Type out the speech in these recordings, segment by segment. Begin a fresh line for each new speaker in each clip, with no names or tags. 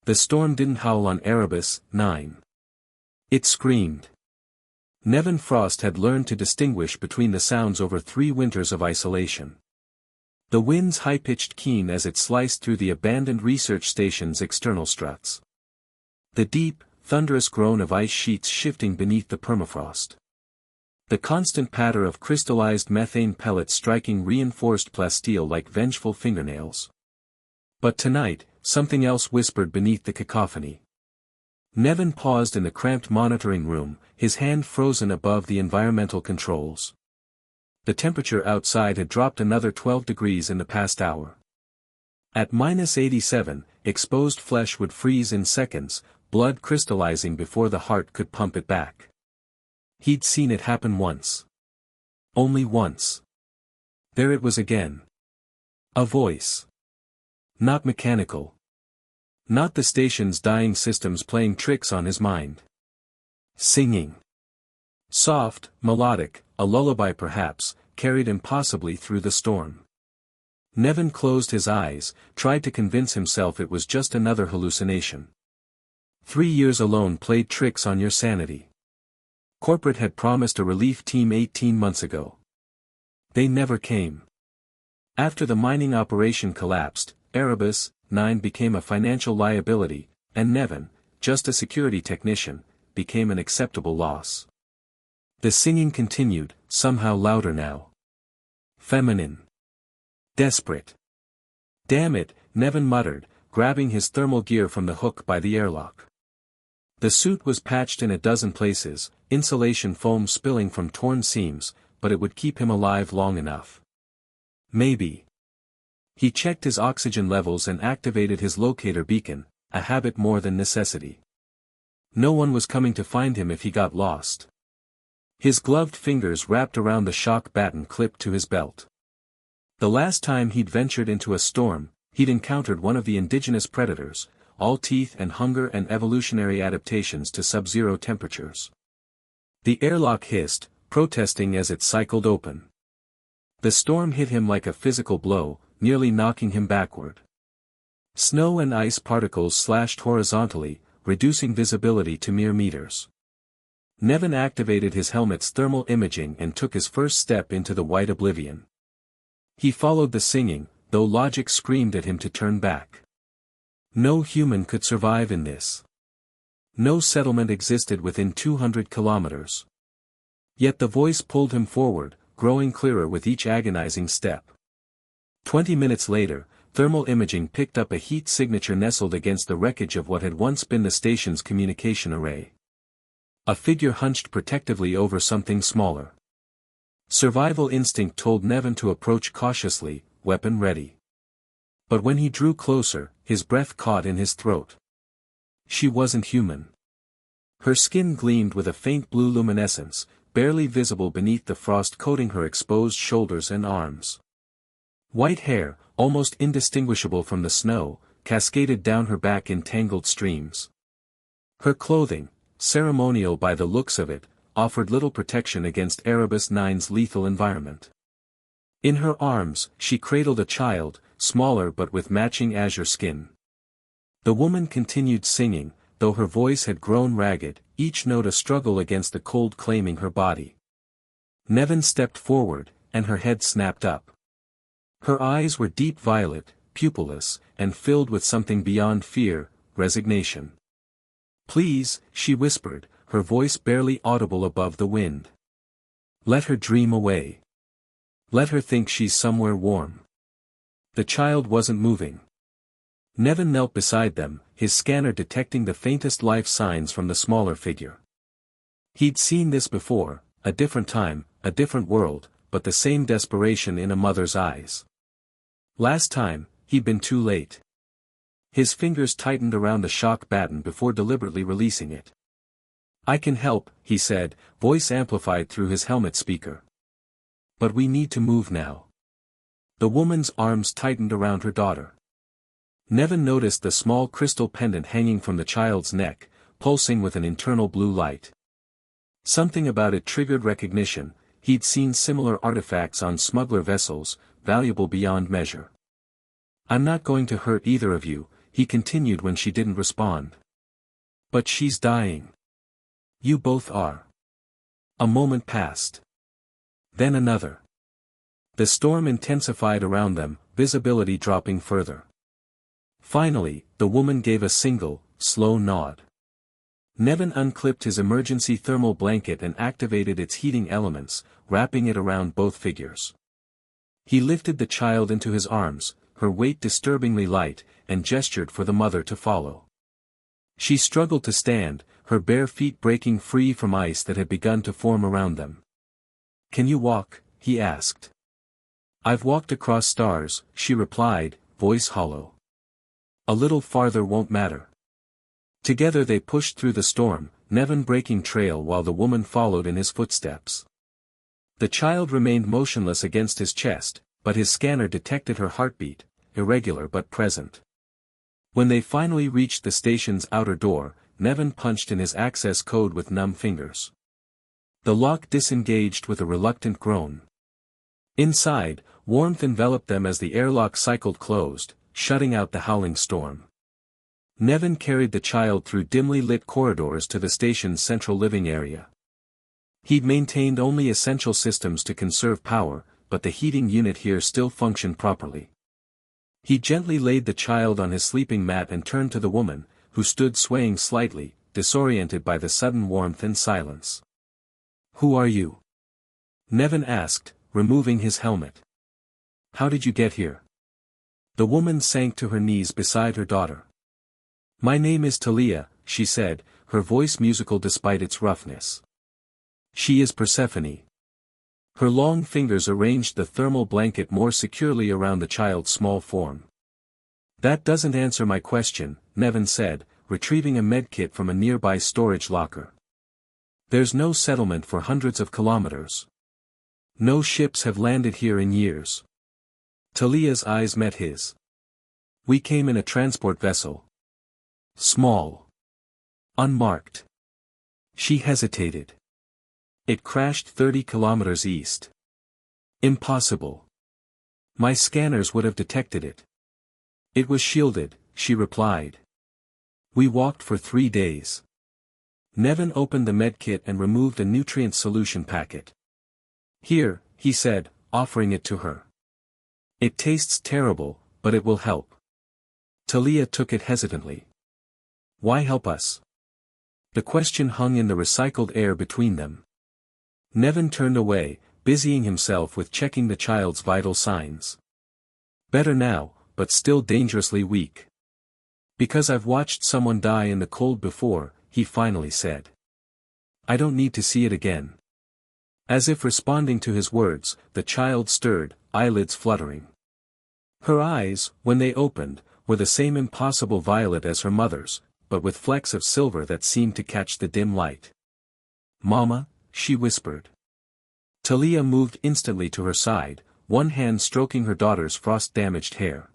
The storm didn't howl on Erebus 9. It screamed. Nevin Frost had learned to distinguish between the sounds over 3 winters of isolation. The wind's high-pitched keen as it sliced through the abandoned research station's external struts. The deep, thunderous groan of ice sheets shifting beneath the permafrost. The constant patter of crystallized methane pellets striking reinforced plasteel like vengeful fingernails. But tonight, something else whispered beneath the cacophony. Nevin paused in the cramped monitoring room, his hand frozen above the environmental controls. The temperature outside had dropped another 12 degrees in the past hour. At -87, exposed flesh would freeze in seconds, blood crystallizing before the heart could pump it back. He'd seen it happen once. Only once. There it was again. A voice. Not mechanical. Not the station's dying systems playing tricks on his mind. Singing. Soft, melodic, a lullaby perhaps, carried impossibly through the storm. Nevin closed his eyes, tried to convince himself it was just another hallucination. 3 years alone played tricks on your sanity. Corporate had promised a relief team 18 months ago. They never came. After the mining operation collapsed, Erebus 9 became a financial liability, and Nevin, just a security technician, became an acceptable loss. The singing continued, somehow louder now. Feminine. Desperate. Damn it, Nevin muttered, grabbing his thermal gear from the hook by the airlock. The suit was patched in a dozen places, insulation foam spilling from torn seams, but it would keep him alive long enough. Maybe. He checked his oxygen levels and activated his locator beacon, a habit more than necessity. No one was coming to find him if he got lost. His gloved fingers wrapped around the shock baton clipped to his belt. The last time he'd ventured into a storm, he'd encountered one of the indigenous predators, all teeth and hunger and evolutionary adaptations to sub-zero temperatures. The airlock hissed, protesting as it cycled open. The storm hit him like a physical blow, nearly knocking him backward. Snow and ice particles slashed horizontally, reducing visibility to mere meters. Nevin activated his helmet's thermal imaging and took his first step into the white oblivion. He followed the singing, though logic screamed at him to turn back. No human could survive in this. No settlement existed within 200 kilometers. Yet the voice pulled him forward, growing clearer with each agonizing step. 20 minutes later, thermal imaging picked up a heat signature nestled against the wreckage of what had once been the station's communication array. A figure hunched protectively over something smaller. Survival instinct told Nevin to approach cautiously, weapon ready. But when he drew closer, his breath caught in his throat. She wasn't human. Her skin gleamed with a faint blue luminescence, barely visible beneath the frost coating her exposed shoulders and arms. White hair, almost indistinguishable from the snow, cascaded down her back in tangled streams. Her clothing, ceremonial by the looks of it, offered little protection against Erebus 9's lethal environment. In her arms, she cradled a child, smaller but with matching azure skin. The woman continued singing, though her voice had grown ragged, each note a struggle against the cold claiming her body. Nevin stepped forward, and her head snapped up. Her eyes were deep violet, pupilless, and filled with something beyond fear, resignation. "Please," she whispered, her voice barely audible above the wind. "Let her dream away. Let her think she's somewhere warm." The child wasn't moving. Nevin knelt beside them, his scanner detecting the faintest life signs from the smaller figure. He'd seen this before, a different time, a different world, but the same desperation in a mother's eyes. Last time, he'd been too late. His fingers tightened around the shock baton before deliberately releasing it. "I can help," he said, voice amplified through his helmet speaker. "But we need to move now." The woman's arms tightened around her daughter. Nevin noticed the small crystal pendant hanging from the child's neck, pulsing with an internal blue light. Something about it triggered recognition. He'd seen similar artifacts on smuggler vessels, valuable beyond measure. "I'm not going to hurt either of you," he continued when she didn't respond. But she's dying. You both are. A moment passed. Then another. The storm intensified around them, visibility dropping further. Finally, the woman gave a single, slow nod. Nevin unclipped his emergency thermal blanket and activated its heating elements, wrapping it around both figures. He lifted the child into his arms, her weight disturbingly light, and gestured for the mother to follow. She struggled to stand, her bare feet breaking free from ice that had begun to form around them. "Can you walk?" he asked. "I've walked across stars," she replied, voice hollow. "A little farther won't matter." Together they pushed through the storm, Nevin breaking trail while the woman followed in his footsteps. The child remained motionless against his chest, but his scanner detected her heartbeat, irregular but present. When they finally reached the station's outer door, Nevin punched in his access code with numb fingers. The lock disengaged with a reluctant groan. Inside, warmth enveloped them as the airlock cycled closed, shutting out the howling storm. Nevin carried the child through dimly lit corridors to the station's central living area. He'd maintained only essential systems to conserve power, but the heating unit here still functioned properly. He gently laid the child on his sleeping mat and turned to the woman, who stood swaying slightly, disoriented by the sudden warmth and silence. "Who are you?" Nevin asked, removing his helmet. "How did you get here?" The woman sank to her knees beside her daughter. "My name is Talia," she said, her voice musical despite its roughness. "She is Persephone." Her long fingers arranged the thermal blanket more securely around the child's small form. "That doesn't answer my question," Nevin said, retrieving a medkit from a nearby storage locker. "There's no settlement for hundreds of kilometers. No ships have landed here in years." Talia's eyes met his. "We came in a transport vessel. Small. Unmarked." She hesitated. "It crashed 30 kilometers east." "Impossible. My scanners would have detected it." "It was shielded," she replied. "We walked for 3 days." Nevin opened the medkit and removed a nutrient solution packet. "Here," he said, offering it to her. "It tastes terrible, but it will help." Talia took it hesitantly. "Why help us?" The question hung in the recycled air between them. Nevin turned away, busying himself with checking the child's vital signs. "Better now, but still dangerously weak." "Because I've watched someone die in the cold before," he finally said. "I don't need to see it again." As if responding to his words, the child stirred, eyelids fluttering. Her eyes, when they opened, were the same impossible violet as her mother's, but with flecks of silver that seemed to catch the dim light. "Mama," she whispered. Talia moved instantly to her side, one hand stroking her daughter's frost-damaged hair.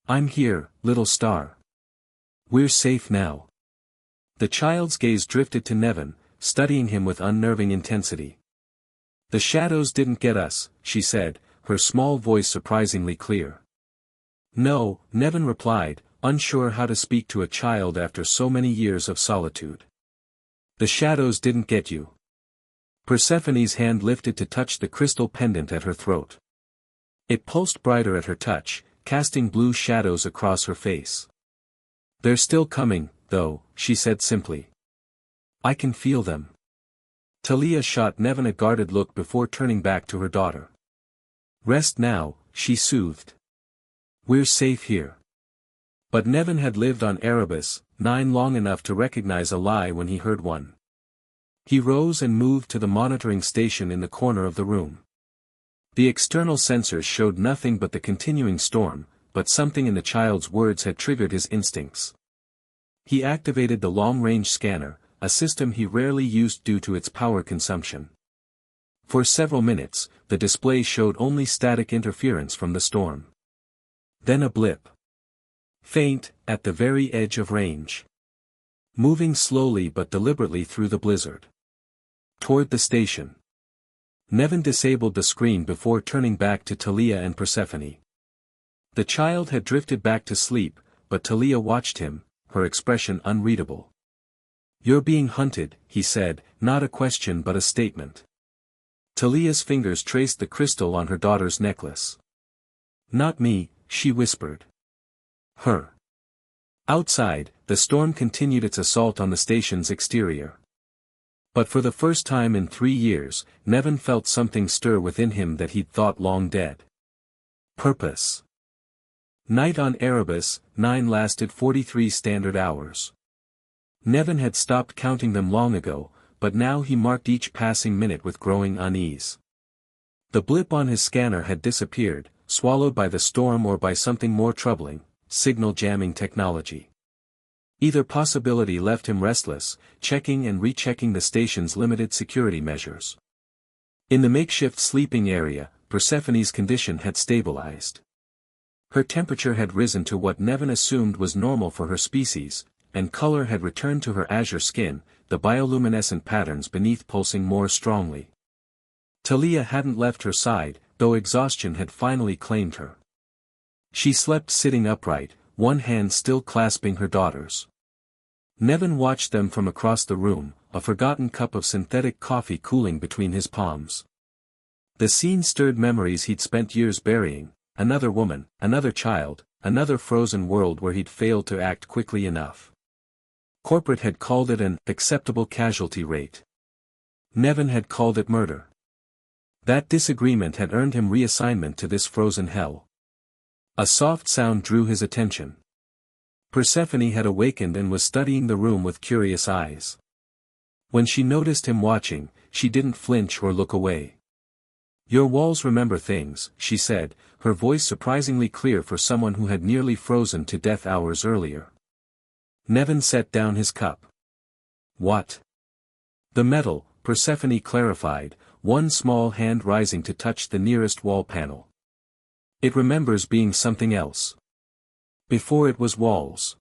"I'm here, little star. We're safe now." The child's gaze drifted to Nevin, studying him with unnerving intensity. "The shadows didn't get us," she said, her small voice surprisingly clear. "No," Nevin replied, unsure how to speak to a child after so many years of solitude. "The shadows didn't get you." Persephone's hand lifted to touch the crystal pendant at her throat. It pulsed brighter at her touch, casting blue shadows across her face. "They're still coming, though," she said simply. "I can feel them." Talia shot Nevin a guarded look before turning back to her daughter. "Rest now," she soothed. "We're safe here." But Nevin had lived on Erebus 9 long enough to recognize a lie when he heard one. He rose and moved to the monitoring station in the corner of the room. The external sensors showed nothing but the continuing storm, but something in the child's words had triggered his instincts. He activated the long-range scanner, a system he rarely used due to its power consumption. For several minutes, the display showed only static interference from the storm. Then a blip. Faint, at the very edge of range. Moving slowly but deliberately through the blizzard. Toward the station. Nevin disabled the screen before turning back to Talia and Persephone. The child had drifted back to sleep, but Talia watched him, her expression unreadable. "You're being hunted," he said, not a question but a statement. Talia's fingers traced the crystal on her daughter's necklace. "Not me," she whispered. "Her." Outside, the storm continued its assault on the station's exterior. But for the first time in 3 years, Nevin felt something stir within him that he'd thought long dead. Purpose. Night on Erebus, 9 lasted 43 standard hours. Nevin had stopped counting them long ago, but now he marked each passing minute with growing unease. The blip on his scanner had disappeared, swallowed by the storm or by something more troubling, signal jamming technology. Either possibility left him restless, checking and rechecking the station's limited security measures. In the makeshift sleeping area, Persephone's condition had stabilized. Her temperature had risen to what Nevin assumed was normal for her species, and color had returned to her azure skin, the bioluminescent patterns beneath pulsing more strongly. Talia hadn't left her side, though exhaustion had finally claimed her. She slept sitting upright, one hand still clasping her daughter's. Nevin watched them from across the room, a forgotten cup of synthetic coffee cooling between his palms. The scene stirred memories he'd spent years burying, another woman, another child, another frozen world where he'd failed to act quickly enough. Corporate had called it an acceptable casualty rate. Nevin had called it murder. That disagreement had earned him reassignment to this frozen hell. A soft sound drew his attention. Persephone had awakened and was studying the room with curious eyes. When she noticed him watching, she didn't flinch or look away. "Your walls remember things," she said, her voice surprisingly clear for someone who had nearly frozen to death hours earlier. Nevin set down his cup. "What?" "The metal," Persephone clarified, one small hand rising to touch the nearest wall panel. "It remembers being something else. Before it was walls."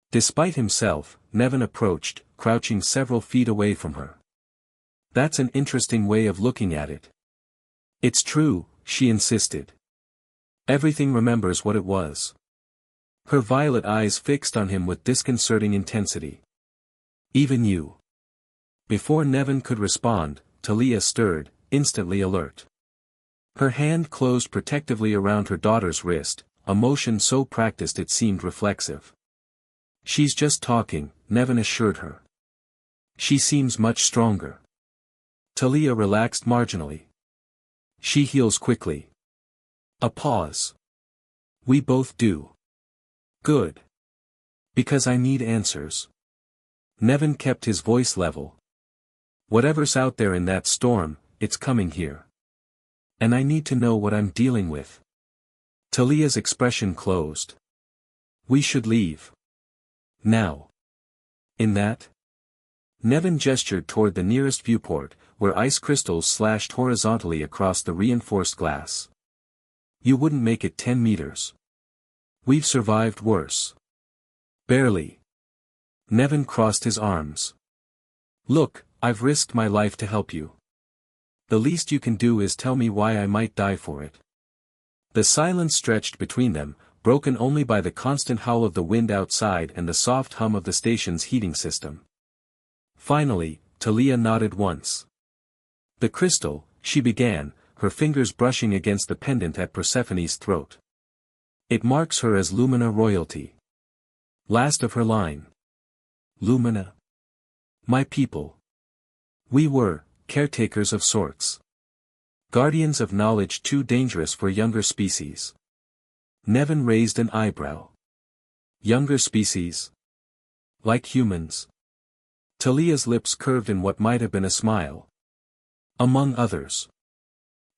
Despite himself, Nevin approached, crouching several feet away from her. "That's an interesting way of looking at it." "It's true," she insisted. "Everything remembers what it was." Her violet eyes fixed on him with disconcerting intensity. "Even you." Before Nevin could respond, Talia stirred, instantly alert. Her hand closed protectively around her daughter's wrist, a motion so practiced it seemed reflexive. "She's just talking," Nevin assured her. "She seems much stronger." Talia relaxed marginally. "She heals quickly." A pause. "We both do." "Good. Because I need answers." Nevin kept his voice level. "Whatever's out there in that storm, it's coming here. And I need to know what I'm dealing with." Talia's expression closed. "We should leave. Now." "In that?" Nevin gestured toward the nearest viewport, where ice crystals slashed horizontally across the reinforced glass. "You wouldn't make it 10 meters. We've survived worse." "Barely." Nevin crossed his arms. "Look, I've risked my life to help you. The least you can do is tell me why I might die for it." The silence stretched between them, broken only by the constant howl of the wind outside and the soft hum of the station's heating system. Finally, Talia nodded once. "The crystal," she began, her fingers brushing against the pendant at Persephone's throat. "It marks her as Lumina royalty. Last of her line." "Lumina? My people. We were caretakers of sorts. Guardians of knowledge too dangerous for younger species." Nevin raised an eyebrow. "Younger species? Like humans?" Talia's lips curved in what might have been a smile. "Among others.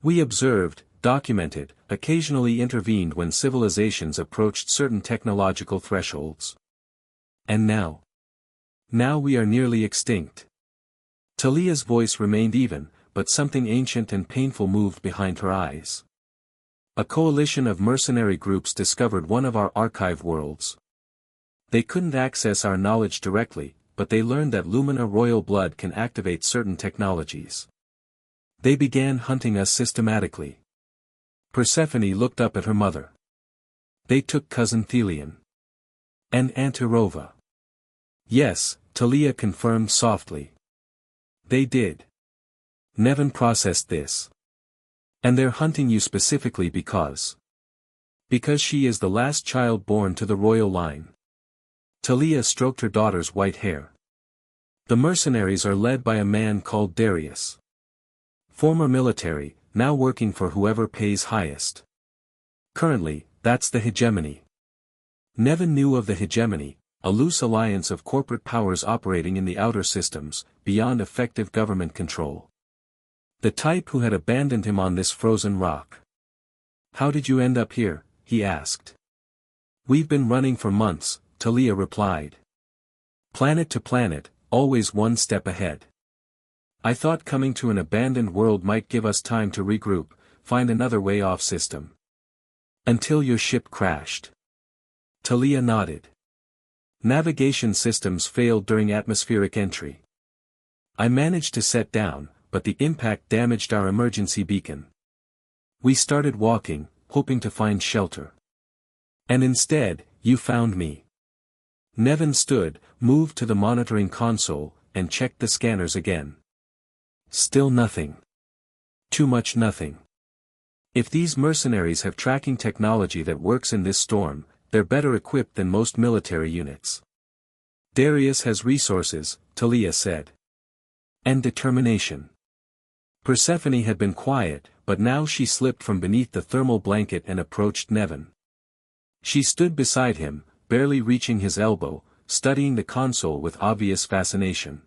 We observed, documented, occasionally intervened when civilizations approached certain technological thresholds. And now? Now we are nearly extinct." Talia's voice remained even, but something ancient and painful moved behind her eyes. "A coalition of mercenary groups discovered one of our archive worlds. They couldn't access our knowledge directly, but they learned that Lumina royal blood can activate certain technologies. They began hunting us systematically." Persephone looked up at her mother. "They took cousin Thelion." And Antirova. Yes, Talia confirmed softly. They did. Nevin processed this. And they're hunting you specifically because she is the last child born to the royal line. Talia stroked her daughter's white hair. The mercenaries are led by a man called Darius. Former military, now working for whoever pays highest. Currently, that's the hegemony. Nevin knew of the hegemony, a loose alliance of corporate powers operating in the outer systems, beyond effective government control. The type who had abandoned him on this frozen rock. How did you end up here? He asked. We've been running for months, Talia replied. Planet to planet, always one step ahead. I thought coming to an abandoned world might give us time to regroup, find another way off system. Until your ship crashed. Talia nodded. Navigation systems failed during atmospheric entry. I managed to set down, but the impact damaged our emergency beacon. We started walking, hoping to find shelter. And instead, you found me. Nevin stood, moved to the monitoring console, and checked the scanners again. Still nothing. Too much nothing. If these mercenaries have tracking technology that works in this storm, they're better equipped than most military units. Darius has resources, Talia said. And determination. Persephone had been quiet, but now she slipped from beneath the thermal blanket and approached Nevin. She stood beside him, barely reaching his elbow, studying the console with obvious fascination.